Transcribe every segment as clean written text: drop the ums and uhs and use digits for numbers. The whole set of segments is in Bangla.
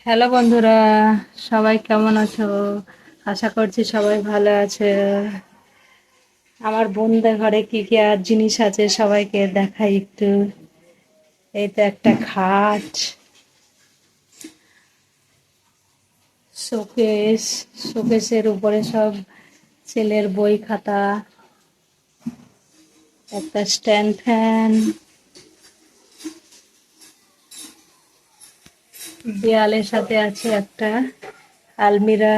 হ্যালো বন্ধুরা, সবাই কেমন আছো? আশা করছি সবাই ভালো আছে। আমার বোনদের ঘরে কি কি আর জিনিস আছে সবাইকে দেখাই একটু। এই তো একটা খাট, শোকেস, শোকেসের উপরে সব ছেলের বই খাতা, একটা স্ট্যান্ড ফ্যান, দেয়ালের সাথে আছে একটা আলমিরা,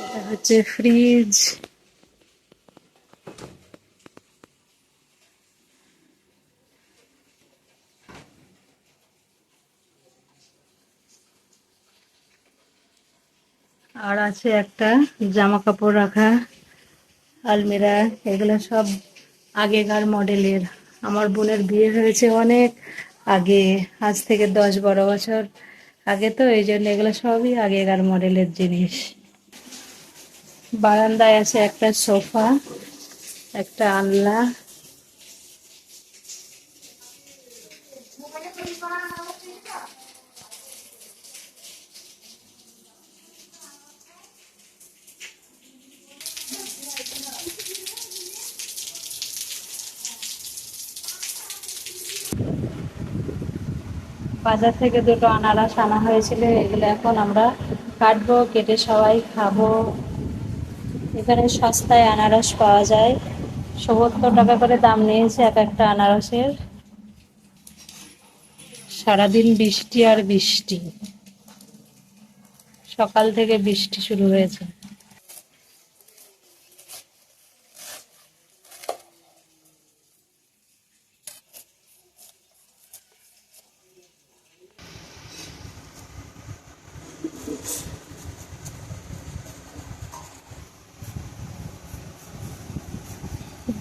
এটা হচ্ছে ফ্রিজ, আর আছে একটা জামা কাপড় রাখা আলমিরা। এগুলো সব আগেকার মডেলের। আমার বোনের বিয়ে হয়েছে অনেক আগে, আজ থেকে 10-12 বছর আগে, তো এই জন্য এগুলো সবই আগেকার মডেলের জিনিস। বারান্দায় আছে একটা সোফা, একটা আলনা, বাজার থেকে দুটো আনারস আনা হয়েছিল, এগুলো এখন আমরা কাটবো, কেটে সবাই খাবো। এখানে সস্তায় আনারস পাওয়া যায়, ৭০ টাকা করে দাম নিয়েছে এক একটা আনারসের। সারাদিন বৃষ্টি আর বৃষ্টি, সকাল থেকে বৃষ্টি শুরু হয়েছে।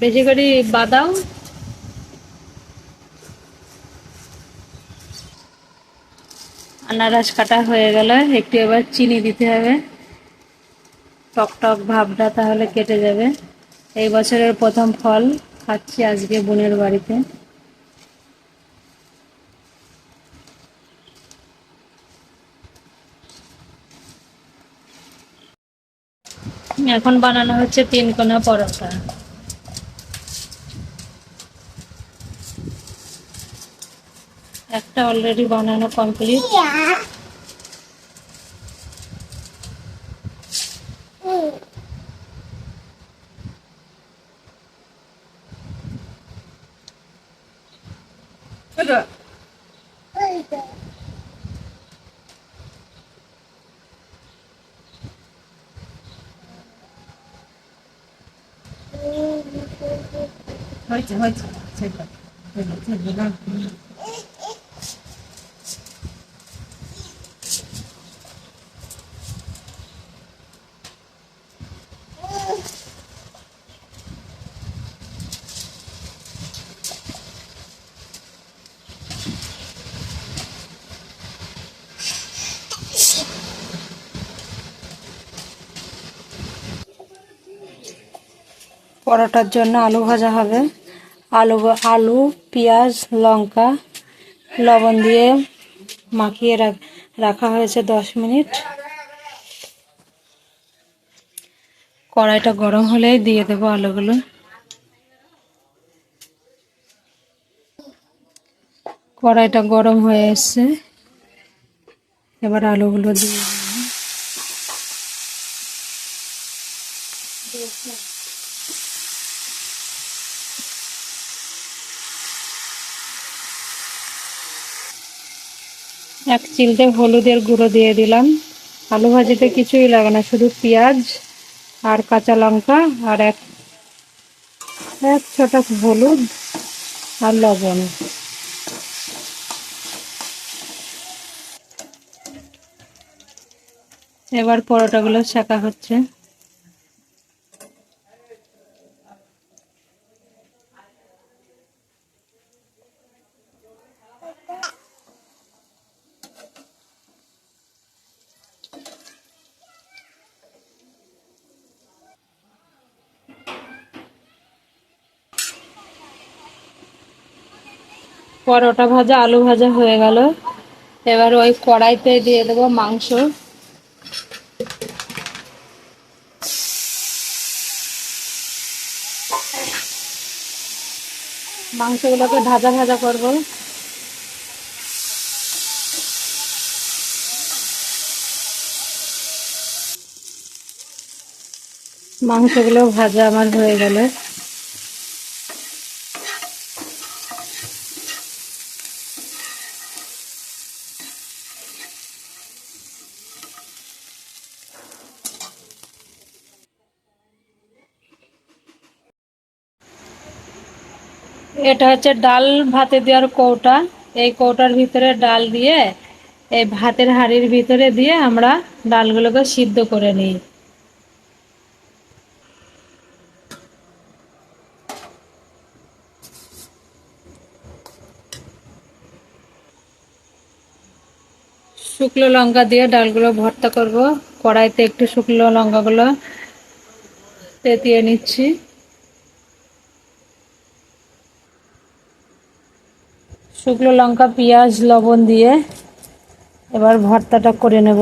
বেশি করে বাদাম। আনারস কাটা হয়ে গেল, একটু এবার চিনি দিতে হবে, টক টক ভাবটা তাহলে কেটে যাবে। এই বছরের প্রথম ফল খাচ্ছি আজকে বোনের বাড়িতে। এখন বানানো হচ্ছে 3 কোনা পরোটা। একটা অলরেডি বানানো কমপ্লিট। হয়েছে হয়েছে, পরোটার জন্য আলু ভাজা হবে। আলু আলু পেঁয়াজ লঙ্কা লবণ দিয়ে মাখিয়ে রাখা হয়েছে 10 মিনিট। কড়াইটা গরম হলেই দিয়ে দেবো আলুগুলো। কড়াইটা গরম হয়ে এসছে, এবার আলুগুলো দিয়ে এক চিলতে হলুদের গুঁড়ো দিয়ে দিলাম। আলু ভাজিতে কিছুই লাগে না, শুধু পেঁয়াজ আর কাঁচা লঙ্কা আর এক এক ছটাক হলুদ আর লবণ। এবার পরোটাগুলো সেঁকা হচ্ছে। পরোটা ভাজা আলু ভাজা হয়ে গেল। এবার ওই কড়াইতে দিয়ে দেবো মাংস। মাংসগুলোকে ভাজা ভাজা করব। মাংসগুলো ভাজা আমার হয়ে গেল। এটা হচ্ছে ডাল ভাতে দেওয়ার কৌটা। এই কৌটার ভিতরে ডাল দিয়ে এই ভাতের হাঁড়ির ভিতরে দিয়ে আমরা ডালগুলোকে সিদ্ধ করে নিই। শুকনো লঙ্কা দিয়ে ডালগুলো ভর্তা করব। কড়াইতে একটু শুকনো লঙ্কাগুলো তেতিয়ে নিচ্ছি। শুকনো লঙ্কা পেঁয়াজ লবণ দিয়ে এবার ভর্তাটা করে নেব।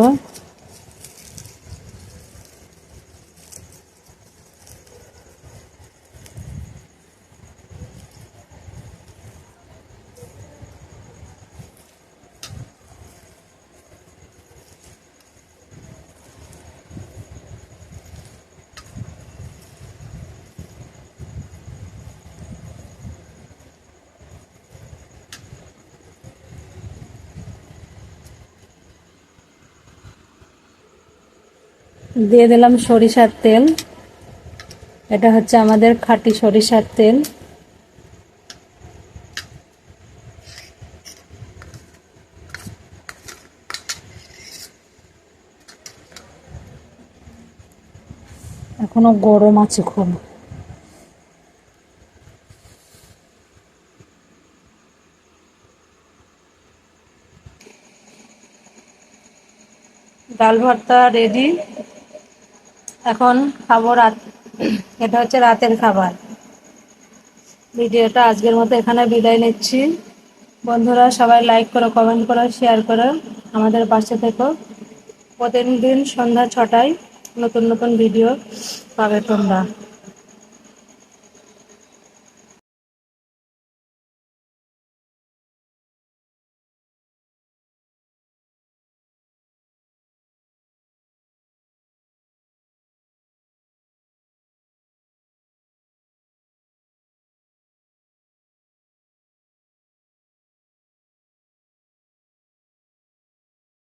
দিয়ে দিলাম সরিষার তেল। এটা হচ্ছে আমাদের খাঁটি সরিষার তেল। এখনো গরম আছে খুব। ডাল ভর্তা রেডি। এখন খাবো রাত। এটা হচ্ছে রাতের খাবার। ভিডিওটা আজকের মতো এখানে বিদায় নিচ্ছি। বন্ধুরা সবাই লাইক করো, কমেন্ট করো, শেয়ার করো, আমাদের পাশে থেকো। প্রতিদিন সন্ধ্যা 6টায় নতুন নতুন ভিডিও পাবে তোমরা।